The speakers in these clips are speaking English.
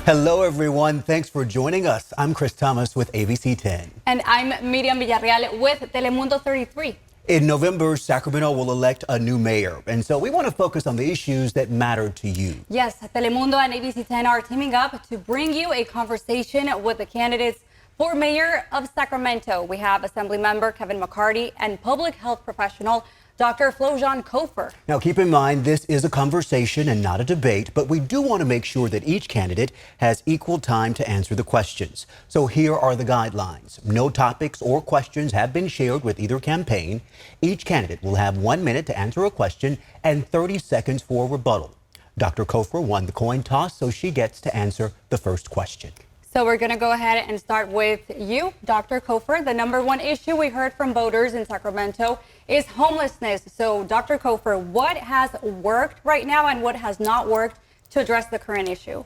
Hello, everyone. Thanks for joining us. I'm Chris Thomas with ABC10. And I'm Miriam Villarreal with Telemundo 33. In November, Sacramento will elect a new mayor, and so we want to focus on the issues that matter to you. Yes, Telemundo and ABC10 are teaming up to bring you a conversation with the candidates for mayor of Sacramento. We have Assemblymember Cofer and McCarty and public health professional Dr. Cofer. Now, keep in mind, this is a conversation and not a debate, but we do want to make sure that each candidate has equal time to answer the questions. So here are the guidelines. No topics or questions have been shared with either campaign. Each candidate will have 1 minute to answer a question and 30 seconds for rebuttal. Dr. Cofer won the coin toss, so she gets to answer the first question. So we're going to go ahead and start with you, Dr. Cofer. The number one issue we heard from voters in Sacramento is homelessness. So, Dr. Cofer, what has worked right now and what has not worked to address the current issue?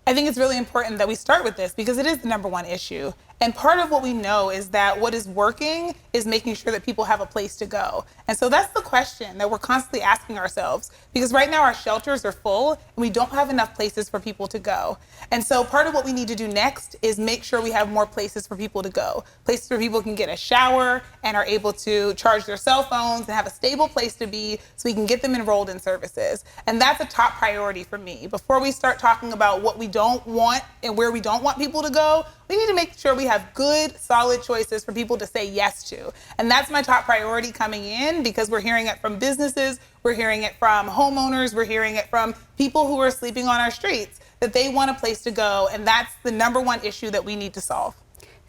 I think it's really important that we start with this because it is the number one issue. And part of what we know is that what is working is making sure that people have a place to go. And so that's the question that we're constantly asking ourselves, because right now our shelters are full and we don't have enough places for people to go. And so part of what we need to do next is make sure we have more places for people to go, places where people can get a shower and are able to charge their cell phones and have a stable place to be so we can get them enrolled in services. And that's a top priority for me. Before we start talking about what we don't want and where we don't want people to go, we need to make sure we have good, solid choices for people to say yes to. And that's my top priority coming in, because we're hearing it from businesses, we're hearing it from homeowners, we're hearing it from people who are sleeping on our streets, that they want a place to go. And that's the number one issue that we need to solve.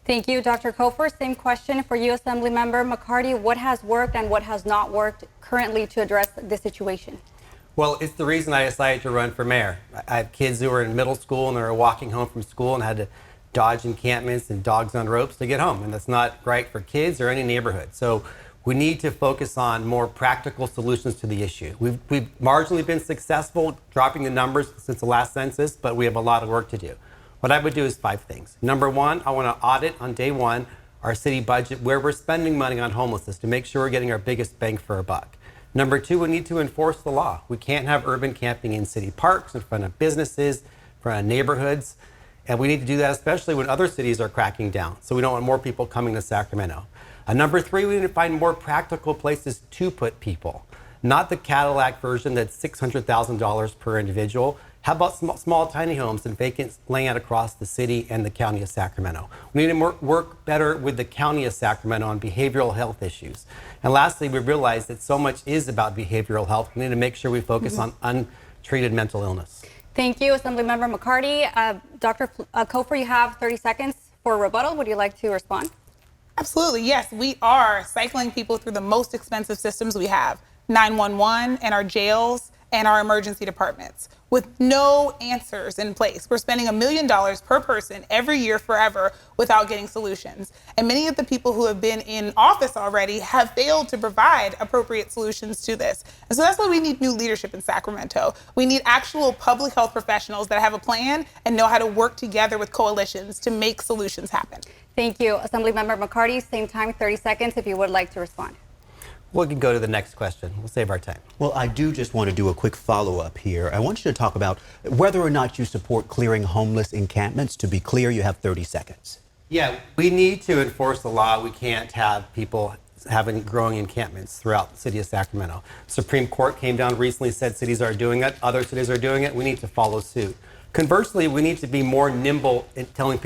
Thank you, Dr. Cofer. Same question for you, Assemblymember McCarty. What has worked and what has not worked currently to address this situation? Well, it's the reason I decided to run for mayor. I have kids who are in middle school and they're walking home from school and had to dodge encampments and dogs on ropes to get home. And that's not right for kids or any neighborhood. So we need to focus on more practical solutions to the issue. We've marginally been successful dropping the numbers since the last census, but we have a lot of work to do. What I would do is 5 things. Number one, I want to audit on day one our city budget where we're spending money on homelessness to make sure we're getting our biggest bang for our buck. Number two, we need to enforce the law. We can't have urban camping in city parks, in front of businesses, in front of neighborhoods. And we need to do that especially when other cities are cracking down. So we don't want more people coming to Sacramento. Number three, we need to find more practical places to put people. Not the Cadillac version that's $600,000 per individual. How about small tiny homes and vacant land across the city and the county of Sacramento? We need to work better with the county of Sacramento on behavioral health issues. And lastly, we realize that so much is about behavioral health. We need to make sure we focus on untreated mental illness. Thank you, Assemblymember McCarty. Dr. Cofer, you have 30 seconds for rebuttal. Would you like to respond? Absolutely, yes. We are cycling people through the most expensive systems we have, 911 and our jails and our emergency departments, with no answers in place. We're spending $1 million per person every year forever without getting solutions. And many of the people who have been in office already have failed to provide appropriate solutions to this. And so that's why we need new leadership in Sacramento. We need actual public health professionals that have a plan and know how to work together with coalitions to make solutions happen. Thank you. Assemblymember McCarty, same time, 30 seconds if you would like to respond. We can go to the next question. We'll save our time. Well, I do just want to do a quick follow-up here. I want you to talk about whether or not you support clearing homeless encampments. To be clear, you have 30 seconds. Yeah, we need to enforce the law. We can't have people having growing encampments throughout the city of Sacramento. Supreme Court came down recently, said cities are doing it. Other cities are doing it. We need to follow suit. Conversely, we need to be more nimble in telling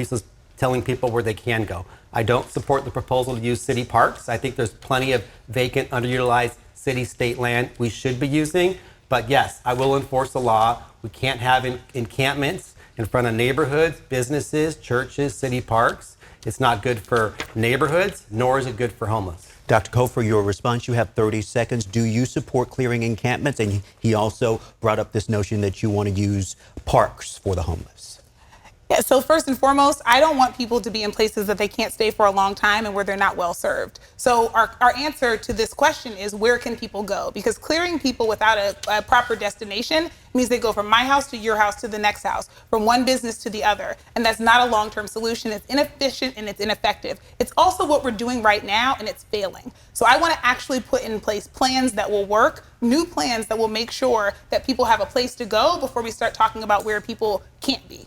people where they can go. I don't support the proposal to use city parks. I think there's plenty of vacant, underutilized city-state land we should be using. But yes, I will enforce the law. We can't have encampments in front of neighborhoods, businesses, churches, city parks. It's not good for neighborhoods, nor is it good for homeless. Dr. Cofer, your response, you have 30 seconds. Do you support clearing encampments? And he also brought up this notion that you want to use parks for the homeless. Yeah, so first and foremost, I don't want people to be in places that they can't stay for a long time and where they're not well served. So our answer to this question is, where can people go? Because clearing people without a proper destination means they go from my house to your house to the next house, from one business to the other. And that's not a long-term solution. It's inefficient and it's ineffective. It's also what we're doing right now, and it's failing. So I want to actually put in place plans that will work, new plans that will make sure that people have a place to go before we start talking about where people can't be.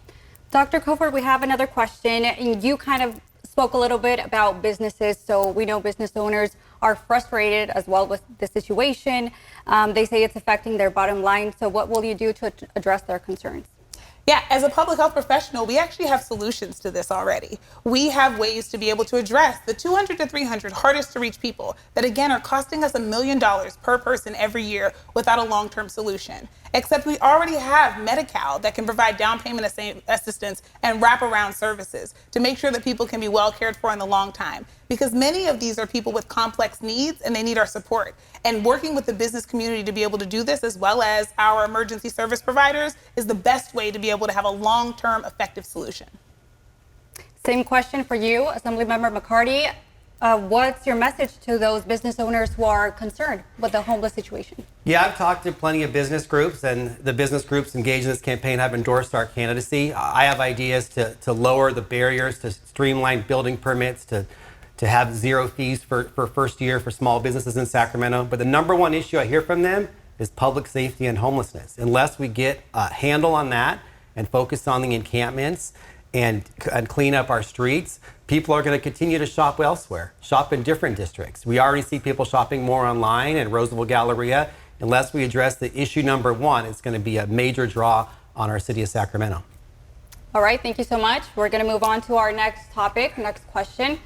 Dr. Cofer, we have another question. You kind of spoke a little bit about businesses, so we know business owners are frustrated as well with the situation. They say it's affecting their bottom line. So what will you do to address their concerns? Yeah, as a public health professional, we actually have solutions to this already. We have ways to be able to address the 200 to 300 hardest to reach people that, again, are costing us $1 million per person every year without a long-term solution. Except we already have Medi-Cal that can provide down payment assistance and wraparound services to make sure that people can be well cared for in the long time. Because many of these are people with complex needs and they need our support. And working with the business community to be able to do this, as well as our emergency service providers, is the best way to be able to have a long-term effective solution. Same question for you, Assemblymember McCarty. What's your message to those business owners who are concerned with the homeless situation? Yeah, I've talked to plenty of business groups, and the business groups engaged in this campaign have endorsed our candidacy. I have ideas to lower the barriers, to streamline building permits, to have zero fees for first year for small businesses in Sacramento. But the number one issue I hear from them is public safety and homelessness. Unless we get a handle on that and focus on the encampments and clean up our streets, people are going to continue to shop elsewhere, shop in different districts. We already see people shopping more online in Roosevelt Galleria. Unless we address the issue number one, it's going to be a major draw on our city of Sacramento. All right, thank you so much. We're going to move on to our next topic, next question.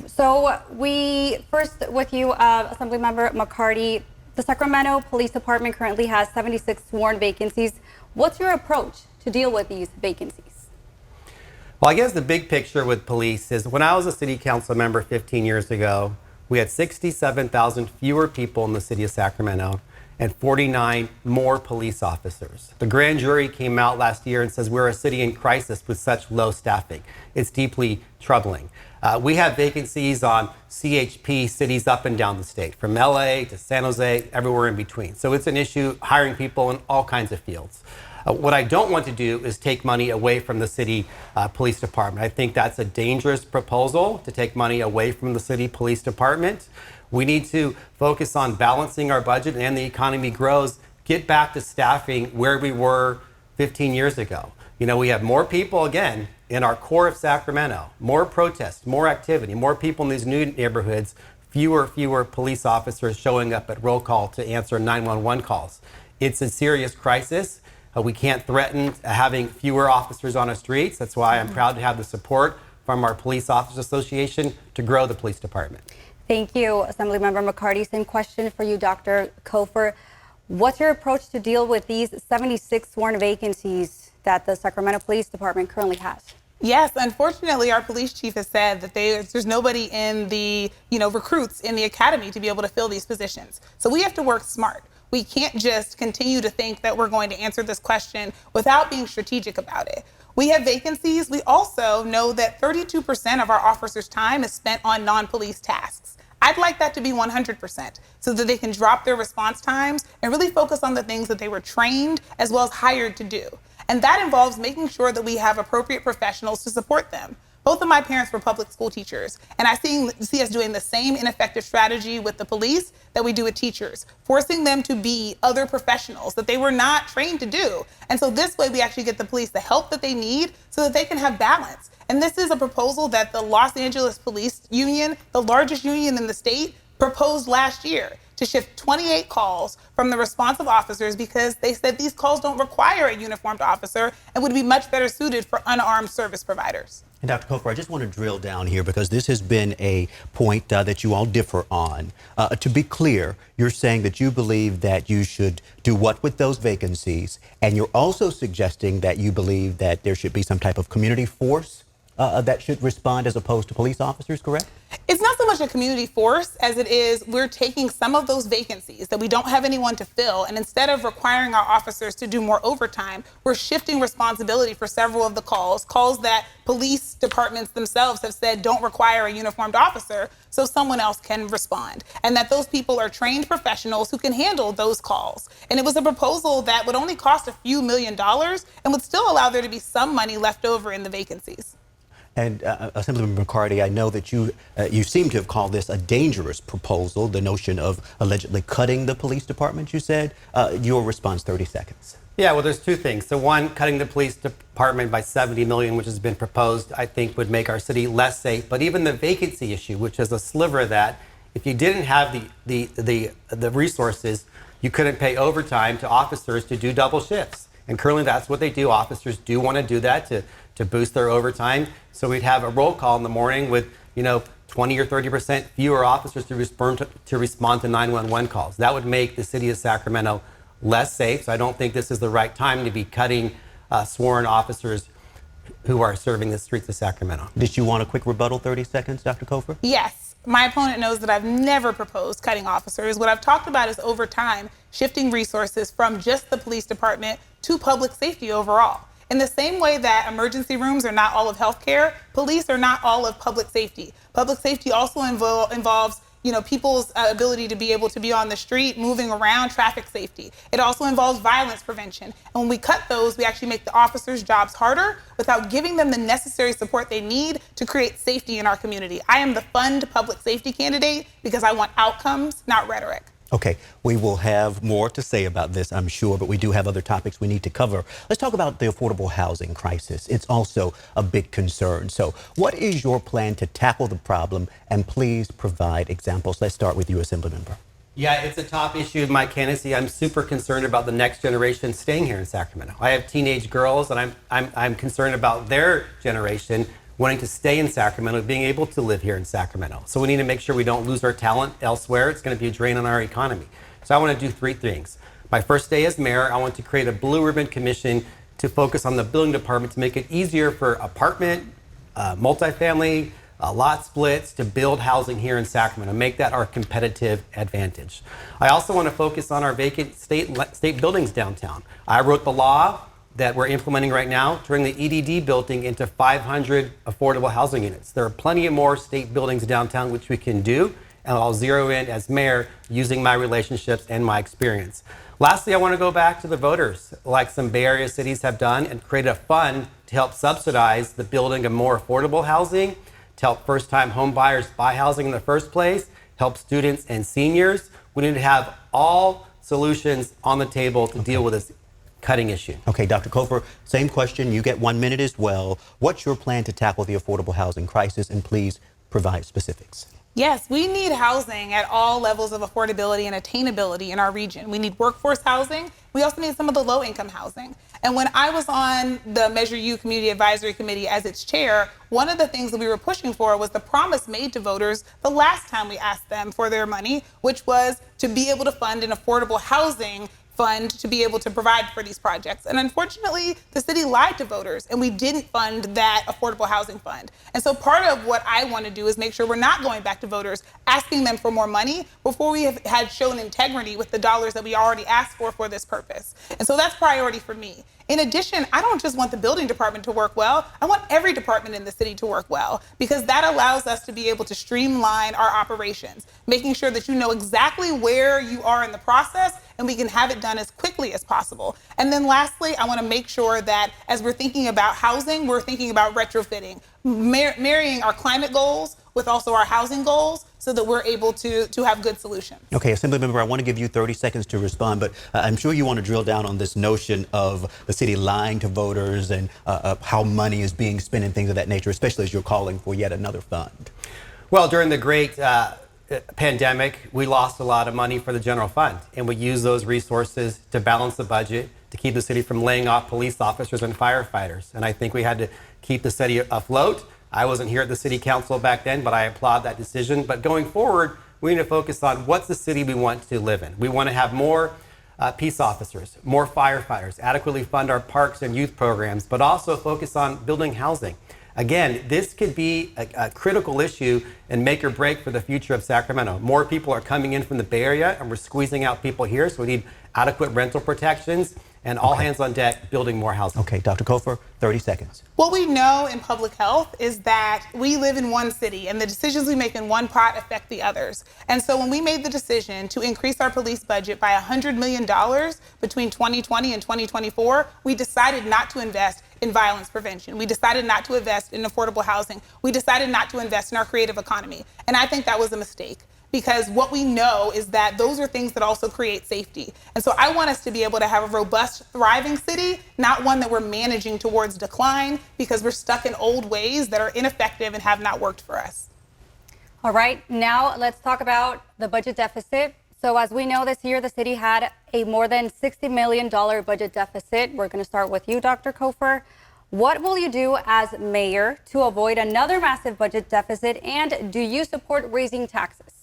So we first with you, Assemblymember McCarty, the Sacramento Police Department currently has 76 sworn vacancies. What's your approach to deal with these vacancies? Well, I guess the big picture with police is when I was a city council member 15 years ago, we had 67,000 fewer people in the city of Sacramento and 49 more police officers. The grand jury came out last year and says we're a city in crisis with such low staffing. It's deeply troubling. We have vacancies on CHP cities up and down the state, from LA to San Jose, everywhere in between. So it's an issue hiring people in all kinds of fields. What I don't want to do is take money away from the city police department. I think that's a dangerous proposal, to take money away from the city police department. We need to focus on balancing our budget, and the economy grows, get back to staffing where we were 15 years ago. You know, we have more people, again, in our core of Sacramento, more protests, more activity, more people in these new neighborhoods, fewer police officers showing up at roll call to answer 911 calls. It's a serious crisis. We can't threaten having fewer officers on our streets. That's why I'm proud to have the support from our Police Officers Association to grow the police department. Thank you, Assemblymember McCarty. Same question for you, Dr. Cofer. What's your approach to deal with these 76 sworn vacancies that the Sacramento Police Department currently has? Yes, unfortunately, our police chief has said that there's nobody in the recruits in the academy to be able to fill these positions. So we have to work smart. We can't just continue to think that we're going to answer this question without being strategic about it. We have vacancies. We also know that 32% of our officers' time is spent on non-police tasks. I'd like that to be 100% so that they can drop their response times and really focus on the things that they were trained as well as hired to do. And that involves making sure that we have appropriate professionals to support them. Both of my parents were public school teachers, and I see us doing the same ineffective strategy with the police that we do with teachers, forcing them to be other professionals that they were not trained to do. And so this way we actually get the police the help that they need so that they can have balance. And this is a proposal that the Los Angeles Police Union, the largest union in the state, proposed last year to shift 28 calls from the responsive officers because they said these calls don't require a uniformed officer and would be much better suited for unarmed service providers. And Dr. Cofer, I just want to drill down here because this has been a point that you all differ on. To be clear, you're saying that you believe that you should do what with those vacancies, and you're also suggesting that you believe that there should be some type of community force that should respond as opposed to police officers, correct? It's not so much a community force as it is we're taking some of those vacancies that we don't have anyone to fill, and instead of requiring our officers to do more overtime, we're shifting responsibility for several of the calls that police departments themselves have said don't require a uniformed officer, so someone else can respond. And that those people are trained professionals who can handle those calls. And it was a proposal that would only cost a few $1 million and would still allow there to be some money left over in the vacancies. And Assemblyman McCarty, I know that you seem to have called this a dangerous proposal, the notion of allegedly cutting the police department, you said. Your response, 30 seconds. Yeah, well, there's two things. So one, cutting the police department by $70 million, which has been proposed, I think would make our city less safe. But even the vacancy issue, which is a sliver of that, if you didn't have the resources, you couldn't pay overtime to officers to do double shifts. And currently that's what they do. Officers do want to do that to boost their overtime. So we'd have a roll call in the morning with, 20 or 30% fewer officers to respond to 911 calls. That would make the city of Sacramento less safe. So I don't think this is the right time to be cutting sworn officers who are serving the streets of Sacramento. Did you want a quick rebuttal, 30 seconds, Dr. Cofer? Yes. My opponent knows that I've never proposed cutting officers. What I've talked about is over time, shifting resources from just the police department to public safety overall. In the same way that emergency rooms are not all of healthcare, police are not all of public safety. Public safety also involves people's ability to be able to be on the street, moving around, traffic safety. It also involves violence prevention. And when we cut those, we actually make the officers' jobs harder without giving them the necessary support they need to create safety in our community. I am the fund public safety candidate because I want outcomes, not rhetoric. Okay, we will have more to say about this, I'm sure, but we do have other topics we need to cover. Let's talk about the affordable housing crisis. It's also a big concern. So what is your plan to tackle the problem? And please provide examples. Let's start with you, Assemblymember. Yeah, it's a top issue of my candidacy. I'm super concerned about the next generation staying here in Sacramento. I have teenage girls, and I'm concerned about their generation wanting to stay in Sacramento, being able to live here in Sacramento. So we need to make sure we don't lose our talent elsewhere. It's going to be a drain on our economy. So I want to do three things. My first day as mayor, I want to create a blue ribbon commission to focus on the building department to make it easier for apartment, multifamily, lot splits to build housing here in Sacramento, make that our competitive advantage. I also want to focus on our vacant state buildings downtown. I wrote the law that we're implementing right now, turning the EDD building into 500 affordable housing units. There are plenty of more state buildings downtown which we can do, and I'll zero in as mayor using my relationships and my experience. Lastly, I want to go back to the voters, like some Bay Area cities have done, and create a fund to help subsidize the building of more affordable housing, to help first-time home buyers buy housing in the first place, help students and seniors. We need to have all solutions on the table to deal with this cutting issue. Okay, Dr. Cofer, same question. You get 1 minute as well. What's your plan to tackle the affordable housing crisis? And please provide specifics. Yes, we need housing at all levels of affordability and attainability in our region. We need workforce housing. We also need some of the low-income housing. And when I was on the Measure U Community Advisory Committee as its chair, one of the things that we were pushing for was the promise made to voters the last time we asked them for their money, which was to be able to fund an affordable housing fund to be able to provide for these projects. And unfortunately, the city lied to voters and we didn't fund that affordable housing fund. And so part of what I want to do is make sure we're not going back to voters asking them for more money before we have had shown integrity with the dollars that we already asked for this purpose. And so that's priority for me. In addition, I don't just want the building department to work well, I want every department in the city to work well, because that allows us to be able to streamline our operations, making sure that you know exactly where you are in the process and we can have it done as quickly as possible. And then lastly, I want to make sure that as we're thinking about housing, we're thinking about retrofitting, marrying our climate goals with also our housing goals so that we're able to have good solutions. Okay, Assemblymember, I want to give you 30 seconds to respond, but I'm sure you want to drill down on this notion of the city lying to voters and how money is being spent and things of that nature, especially as you're calling for yet another fund. Well, during the great pandemic, we lost a lot of money for the general fund, and we used those resources to balance the budget, to keep the city from laying off police officers and firefighters. And I think we had to keep the city afloat. I wasn't here at the city council back then, but I applaud that decision. But going forward, we need to focus on what's the city we want to live in. We want to have more peace officers, more firefighters, adequately fund our parks and youth programs, but also focus on building housing. Again, this could be a critical issue and make or break for the future of Sacramento. More people are coming in from the Bay Area, and we're squeezing out people here, so we need adequate rental protections and all hands on deck building more housing. Okay, Dr. Cofer, 30 seconds. What we know in public health is that we live in one city and the decisions we make in one pot affect the others. And so when we made the decision to increase our police budget by $100 million between 2020 and 2024, we decided not to invest in violence prevention. We decided not to invest in affordable housing. We decided not to invest in our creative economy. And I think that was a mistake, because what we know is that those are things that also create safety. And so I want us to be able to have a robust, thriving city, not one that we're managing towards decline because we're stuck in old ways that are ineffective and have not worked for us. All right, now let's talk about the budget deficit. So as we know, this year the city had a more than $60 million budget deficit. We're going to start with you, Dr. Cofer. What will you do as mayor to avoid another massive budget deficit, and do you support raising taxes?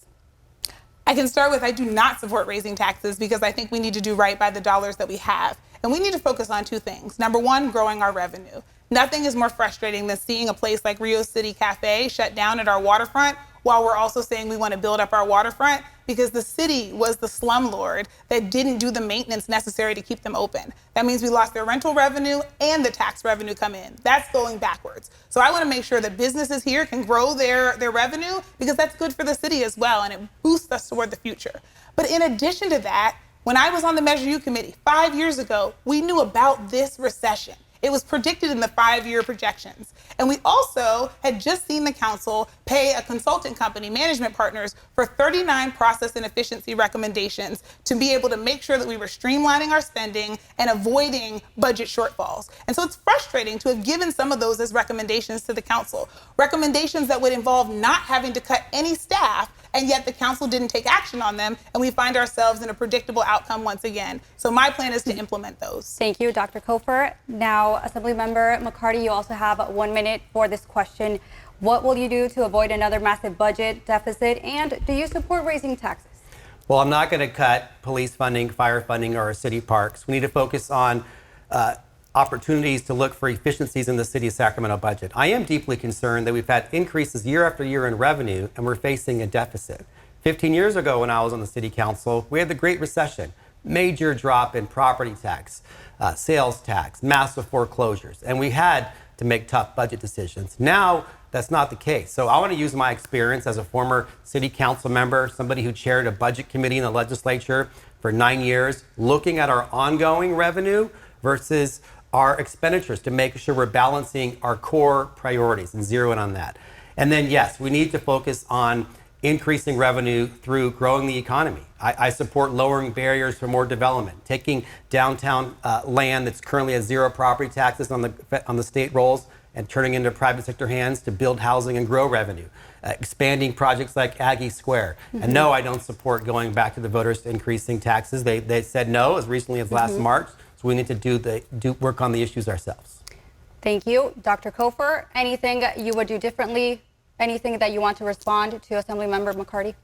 I can start with, I do not support raising taxes because I think we need to do right by the dollars that we have. And we need to focus on two things. Number one, growing our revenue. Nothing is more frustrating than seeing a place like Rio City Cafe shut down at our waterfront while we're also saying we want to build up our waterfront, because the city was the slumlord that didn't do the maintenance necessary to keep them open. That means we lost their rental revenue and the tax revenue come in. That's going backwards. So I want to make sure that businesses here can grow their revenue, because that's good for the city as well, and it boosts us toward the future. But in addition to that, when I was on the Measure U committee 5 years ago, we knew about this recession. It was predicted in the 5-year projections. And we also had just seen the council pay a consultant company, Management Partners, for 39 process and efficiency recommendations to be able to make sure that we were streamlining our spending and avoiding budget shortfalls. And so it's frustrating to have given some of those as recommendations to the council, recommendations that would involve not having to cut any staff, and yet the council didn't take action on them, and we find ourselves in a predictable outcome once again. So my plan is to implement those. Thank you, Dr. Cofer. Now, Assemblymember McCarty, you also have 1 minute for this question. What will you do to avoid another massive budget deficit, and do you support raising taxes? Well, I'm not going to cut police funding, fire funding, or city parks. We need to focus on opportunities to look for efficiencies in the city of Sacramento budget. I am deeply concerned that we've had increases year after year in revenue, and we're facing a deficit. 15 years ago, when I was on the city council, we had the Great Recession, major drop in property tax, sales tax, massive foreclosures, and we had to make tough budget decisions. Now, that's not the case. So I want to use my experience as a former city council member, somebody who chaired a budget committee in the legislature for 9 years, looking at our ongoing revenue versus our expenditures to make sure we're balancing our core priorities and zeroing on that. And then, yes, we need to focus on increasing revenue through growing the economy. I support lowering barriers for more development, taking downtown land that's currently at zero property taxes on the state rolls and turning into private sector hands to build housing and grow revenue, expanding projects like Aggie Square. And no, I don't support going back to the voters to increasing taxes. They said no as recently as last March. So we need to work on the issues ourselves. Thank you. Dr. Cofer, anything you would do differently? Anything that you want to respond to Assemblymember McCarty?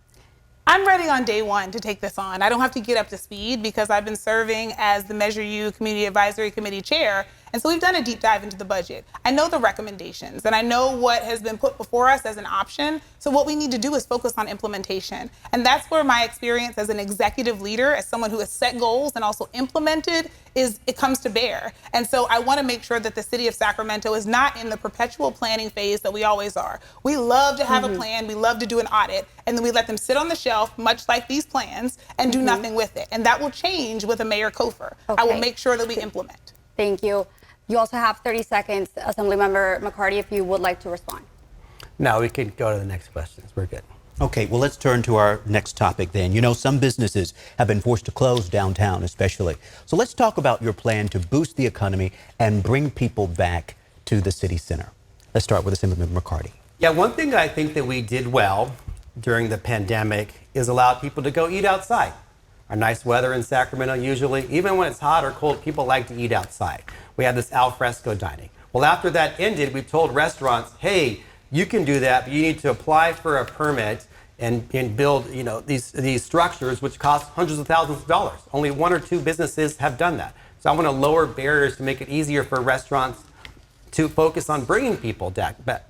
I'm ready on day one to take this on. I don't have to get up to speed because I've been serving as the Measure U Community Advisory Committee Chair. And so we've done a deep dive into the budget. I know the recommendations and I know what has been put before us as an option. So what we need to do is focus on implementation. And that's where my experience as an executive leader, as someone who has set goals and also implemented, it comes to bear. And so I want to make sure that the city of Sacramento is not in the perpetual planning phase that we always are. We love to have a plan. We love to do an audit. And then we let them sit on the shelf, much like these plans, and do nothing with it. And that will change with a Mayor Cofer. I will make sure that we implement. Thank you. You also have 30 seconds, Assemblymember McCarty, if you would like to respond. No, we can go to the next questions. We're good. Okay, well, let's turn to our next topic then. You know, some businesses have been forced to close downtown especially. So let's talk about your plan to boost the economy and bring people back to the city center. Let's start with Assemblymember McCarty. Yeah, one thing I think that we did well during the pandemic is allow people to go eat outside. Our nice weather in Sacramento usually, even when it's hot or cold, people like to eat outside. We had this al fresco dining. Well, after that ended, we told restaurants, hey, you can do that, but you need to apply for a permit and build, you know, these structures, which cost hundreds of thousands of dollars. Only 1 or 2 businesses have done that. So I want to lower barriers to make it easier for restaurants to focus on bringing people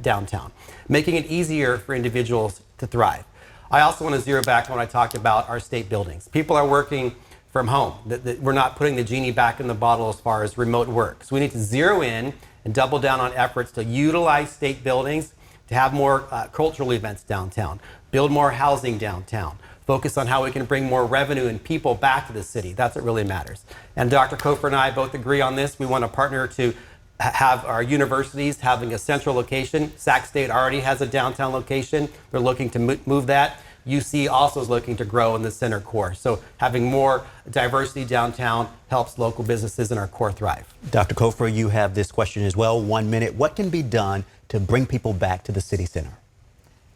downtown, making it easier for individuals to thrive. I also want to zero back when I talked about our state buildings. People are working from home. We're not putting the genie back in the bottle as far as remote work. So we need to zero in and double down on efforts to utilize state buildings to have more cultural events downtown, build more housing downtown, focus on how we can bring more revenue and people back to the city. That's what really matters. And Dr. Cofer and I both agree on this. We want to partner to have our universities having a central location. Sac State already has a downtown location. They're looking to move that. UC also is looking to grow in the center core. So having more diversity downtown helps local businesses in our core thrive. Dr. Cofer, you have this question as well. 1 minute. What can be done to bring people back to the city center?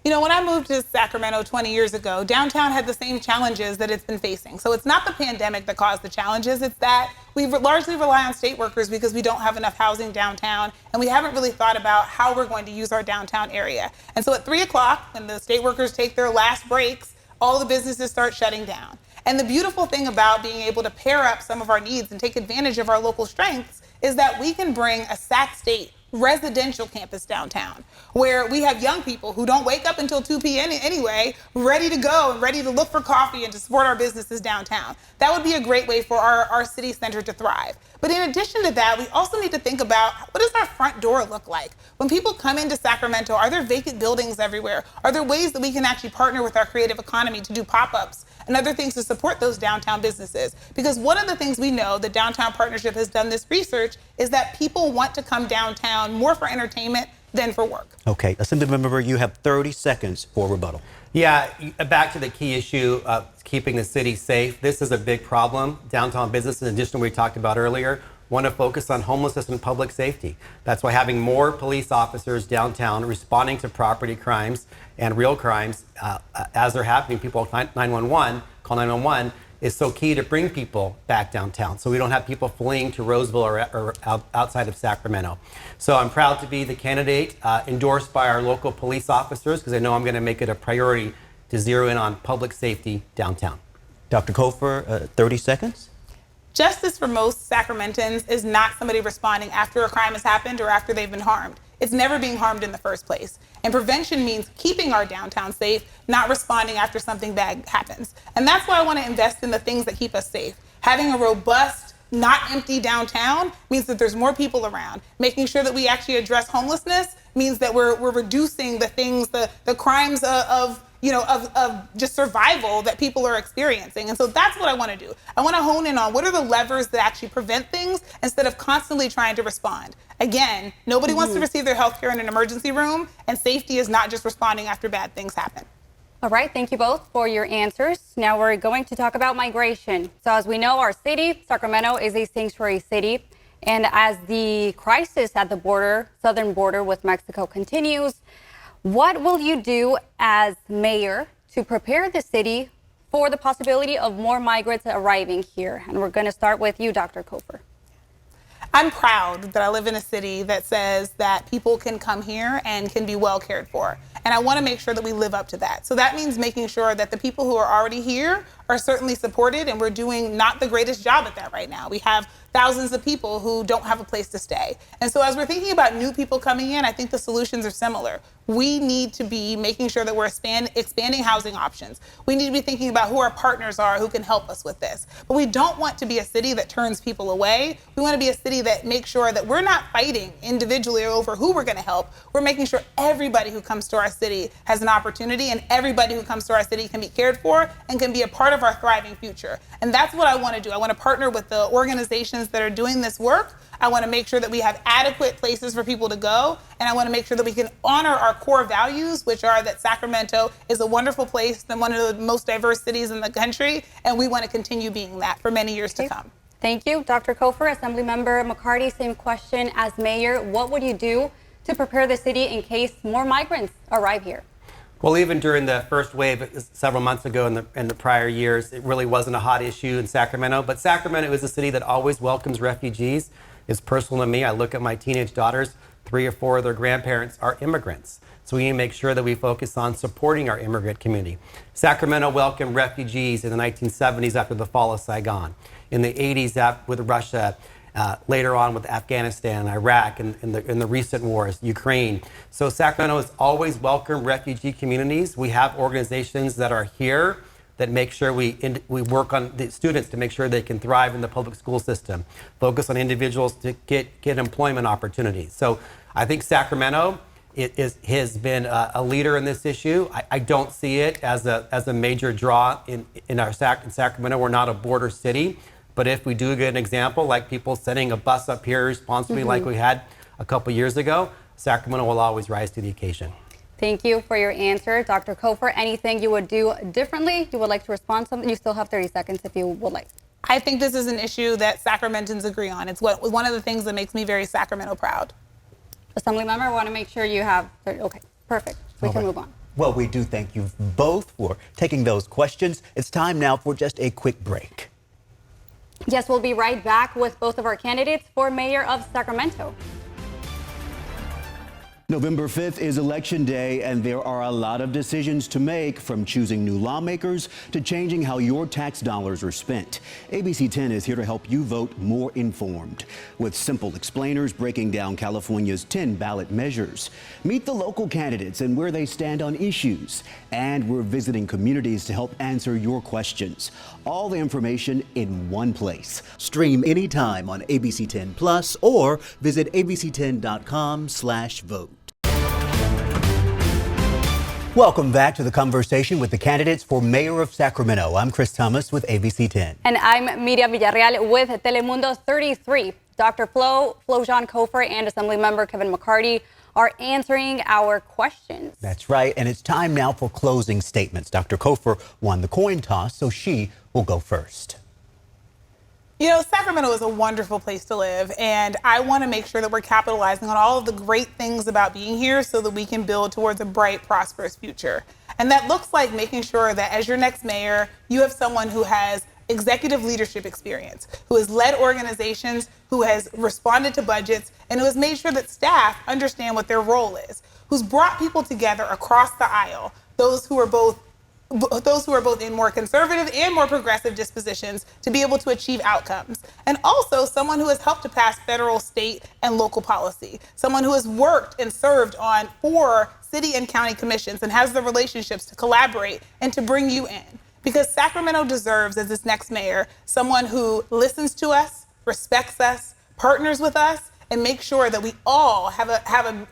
You know, when I moved to Sacramento 20 years ago, downtown had the same challenges that it's been facing. So it's not the pandemic that caused the challenges, it's that we largely rely on state workers because we don't have enough housing downtown, and we haven't really thought about how we're going to use our downtown area. And so at 3 o'clock, when the state workers take their last breaks, all the businesses start shutting down. And the beautiful thing about being able to pair up some of our needs and take advantage of our local strengths is that we can bring a Sac State residential campus downtown, where we have young people who don't wake up until 2 p.m. anyway, ready to go and ready to look for coffee and to support our businesses downtown. That would be a great way for our city center to thrive. But in addition to that, we also need to think about, what does our front door look like? When people come into Sacramento, are there vacant buildings everywhere? Are there ways that we can actually partner with our creative economy to do pop-ups and other things to support those downtown businesses? Because one of the things we know, the Downtown Partnership has done this research, is that people want to come downtown more for entertainment than for work. Okay, Assemblymember, you have 30 seconds for rebuttal. Yeah, back to the key issue of keeping the city safe. This is a big problem. Downtown businesses, in addition to what we talked about earlier, want to focus on homelessness and public safety. That's why having more police officers downtown responding to property crimes and real crimes as they're happening, people call 911, is so key to bring people back downtown so we don't have people fleeing to Roseville or outside of Sacramento. So I'm proud to be the candidate endorsed by our local police officers because I know I'm going to make it a priority to zero in on public safety downtown. Dr. Cofer, 30 seconds. Justice for most Sacramentans is not somebody responding after a crime has happened or after they've been harmed. It's never being harmed in the first place. And prevention means keeping our downtown safe, not responding after something bad happens. And that's why I want to invest in the things that keep us safe. Having a robust, not empty downtown means that there's more people around. Making sure that we actually address homelessness means that we're reducing the things, the crimes of just survival that people are experiencing. And so that's what I want to do. I want to hone in on what are the levers that actually prevent things instead of constantly trying to respond. Again, nobody wants to receive their health care in an emergency room, and safety is not just responding after bad things happen. All right, thank you both for your answers. Now we're going to talk about migration. So as we know, our city, Sacramento, is a sanctuary city. And as the crisis at the border, southern border with Mexico continues, what will you do as mayor to prepare the city for the possibility of more migrants arriving here? And we're going to start with you, Dr. Cofer. I'm proud that I live in a city that says that people can come here and can be well cared for. And I want to make sure that we live up to that. So that means making sure that the people who are already here are certainly supported, and we're doing not the greatest job at that right now. We have thousands of people who don't have a place to stay. And so as we're thinking about new people coming in, I think the solutions are similar. We need to be making sure that we're expanding housing options. We need to be thinking about who our partners are who can help us with this. But we don't want to be a city that turns people away. We want to be a city that makes sure that we're not fighting individually over who we're going to help. We're making sure everybody who comes to our city has an opportunity, and everybody who comes to our city can be cared for and can be a part of our thriving future. And that's what I want to do. I want to partner with the organizations that are doing this work. I want to make sure that we have adequate places for people to go. And I want to make sure that we can honor our core values, which are that Sacramento is a wonderful place and one of the most diverse cities in the country. And we want to continue being that for many years to come. Thank you, Dr. Cofer. Assemblymember McCarty, same question. As mayor, what would you do to prepare the city in case more migrants arrive here? Well, even during the first wave several months ago in the prior years, it really wasn't a hot issue in Sacramento. But Sacramento is a city that always welcomes refugees. It's personal to me. I look at my teenage daughters, 3 or 4 of their grandparents are immigrants. So we need to make sure that we focus on supporting our immigrant community. Sacramento welcomed refugees in the 1970s after the fall of Saigon, in the 80s with Russia, later on with Afghanistan, Iraq, and in the recent wars, Ukraine. So Sacramento has always welcomed refugee communities. We have organizations that are here that make sure we work on the students to make sure they can thrive in the public school system, focus on individuals to get employment opportunities. So I think Sacramento has been a leader in this issue. I don't see it as a major draw in Sacramento. We're not a border city, but if we do get an example, like people sending a bus up here responsibly like we had a couple years ago, Sacramento will always rise to the occasion. Thank you for your answer, Dr. Cofer. Anything you would do differently? You would like to respond to something? You still have 30 seconds if you would like. I think this is an issue that Sacramentans agree on. It's one of the things that makes me very Sacramento proud. Assembly member, I want to make sure you have 30. Okay, perfect. We can move on. Well, we do thank you both for taking those questions. It's time now for just a quick break. Yes, we'll be right back with both of our candidates for mayor of Sacramento. November 5th is Election Day, and there are a lot of decisions to make, from choosing new lawmakers to changing how your tax dollars are spent. ABC10 is here to help you vote more informed, with simple explainers breaking down California's 10 ballot measures. Meet the local candidates and where they stand on issues. And we're visiting communities to help answer your questions. All the information in one place. Stream anytime on ABC10 Plus or visit abc10.com/vote. Welcome back to the conversation with the candidates for mayor of Sacramento. I'm Chris Thomas with ABC10. And I'm Miriam Villarreal with Telemundo 33. Dr. Flojean Cofer and Assemblymember Cofer and McCarty are answering our questions. That's right, and it's time now for closing statements. Dr. Cofer won the coin toss, so she will go first. You know, Sacramento is a wonderful place to live, and I want to make sure that we're capitalizing on all of the great things about being here so that we can build towards a bright, prosperous future. And that looks like making sure that as your next mayor, you have someone who has executive leadership experience, who has led organizations, who has responded to budgets, and who has made sure that staff understand what their role is, who's brought people together across the aisle, those who are both in more conservative and more progressive dispositions to be able to achieve outcomes. And also someone who has helped to pass federal, state, and local policy. Someone who has worked and served on 4 city and county commissions and has the relationships to collaborate and to bring you in. Because Sacramento deserves, as its next mayor, someone who listens to us, respects us, partners with us, and make sure that we all have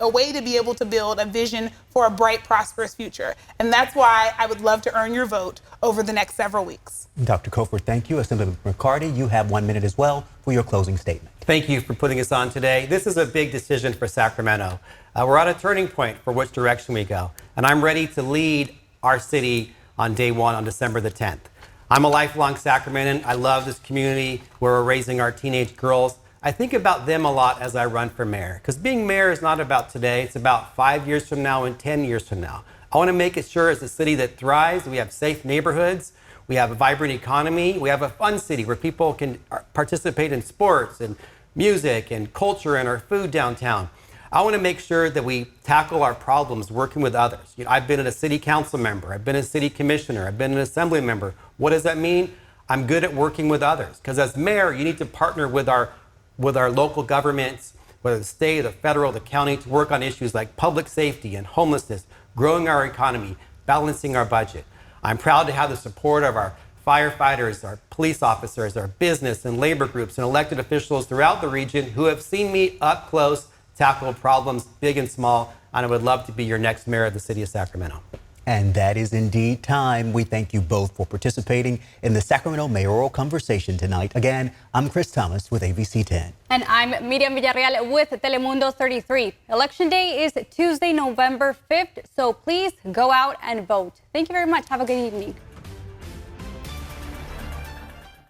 a way to be able to build a vision for a bright, prosperous future. And that's why I would love to earn your vote over the next several weeks. Dr. Cofer, thank you. Assemblymember McCarty, you have 1 minute as well for your closing statement. Thank you for putting us on today. This is a big decision for Sacramento. We're at a turning point for which direction we go. And I'm ready to lead our city on day 1 on December the 10th. I'm a lifelong Sacramentan. I love this community where we're raising our teenage girls. I think about them a lot as I run for mayor, because being mayor is not about today. It's about 5 years from now and 10 years from now. I want to make it sure as a city that thrives, we have safe neighborhoods, we have a vibrant economy, we have a fun city where people can participate in sports and music and culture and our food downtown. I want to make sure that we tackle our problems working with others. You know, I've been a city council member, I've been a city commissioner, I've been an assembly member. What does that mean? I'm good at working with others, because as mayor, you need to partner with our local governments, whether the state, the federal, the county, to work on issues like public safety and homelessness, growing our economy, balancing our budget. I'm proud to have the support of our firefighters, our police officers, our business and labor groups, and elected officials throughout the region who have seen me up close tackle problems big and small, and I would love to be your next mayor of the city of Sacramento. And that is indeed time. We thank you both for participating in the Sacramento mayoral conversation tonight. Again, I'm Chris Thomas with ABC10. And I'm Miriam Villarreal with Telemundo 33. Election Day is Tuesday, November 5th, so please go out and vote. Thank you very much. Have a good evening.